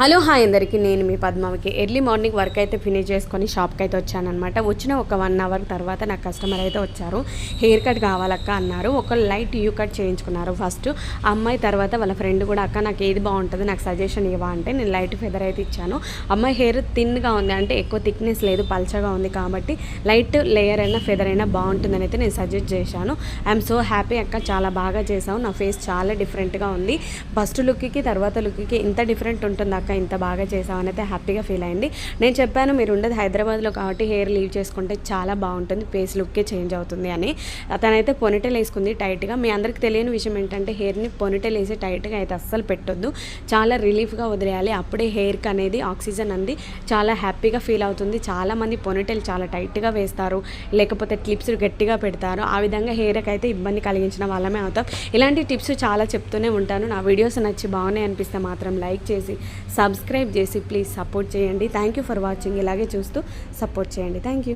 Hello hi అందరికీ, నేను మీ Padmavati. Early morning work అయితే ఫినిష్ చేసుకొని షాప్కి అయితే వచ్చానమాట. వచ్చిన ఒక 1 అవర్ తర్వాత నాకు కస్టమర్ అయితే వచ్చారు. హెయిర్ కట్ కావాలక్క అన్నారు. ఒక లైట్ యూ కట్ చేయించుకున్నారు ఫస్ట్ అమ్మాయి. తర్వాత వాళ్ళ ఫ్రెండ్ కూడా అక్క నాకు ఏది బాగుంటుంది, నాకు సజెషన్ ఇవ్వ అంటే నేను లైట్ ఫెదర్ అయితే ఇచ్చాను. అమ్మాయి హెయిర్ థిన్గా ఉంది, అంటే ఎక్కువ థిక్నెస్ లేదు, పల్చగా ఉంది కాబట్టి లైట్ లేయర్ అయినా ఫెదర్ అయినా బాగుంటుందని అయితే నేను సజెస్ట్ చేశాను. ఐఎమ్ సో హ్యాపీ అక్క, చాలా బాగా చేసావు, నా ఫేస్ చాలా డిఫరెంట్గా ఉంది. ఫస్ట్ లుక్కి తర్వాత లుక్కి ఇంత డిఫరెంట్ ఉంటుంది అక్క, ఇంత బాగా చేసామని అయితే హ్యాపీగా ఫీల్ అయింది. నేను చెప్పాను మీరు ఉండేది హైదరాబాద్లో కాబట్టి హెయిర్ లీవ్ చేసుకుంటే చాలా బాగుంటుంది, ఫేస్ లుక్కే చేంజ్ అవుతుంది అని. తనైతే పొనిటెల్ వేసుకుంది టైట్గా. మీ అందరికి తెలియని విషయం ఏంటంటే హెయిర్ని పొనిటెల్ వేసి టైట్గా అయితే అస్సలు పెట్టొద్దు, చాలా రిలీఫ్గా వదిలేయాలి. అప్పుడే హెయిర్కి అనేది ఆక్సిజన్ అంది చాలా హ్యాపీగా ఫీల్ అవుతుంది. చాలామంది పొనిటెల్ చాలా టైట్గా వేస్తారు, లేకపోతే క్లిప్స్ గట్టిగా పెడతారు. ఆ విధంగా హెయిర్కి అయితే ఇబ్బంది కలిగించిన వాళ్ళమే అవుతాం. ఇలాంటి టిప్స్ చాలా చెప్తూనే ఉంటాను. నా వీడియోస్ నచ్చి బాగున్నాయి అనిపిస్తే మాత్రం లైక్ చేసి సబ్స్క్రైబ్ చేసి ప్లీజ్ సపోర్ట్ చేయండి. Thank you for watching. ఇలాగే చూస్తూ సపోర్ట్ చేయండి. Thank you.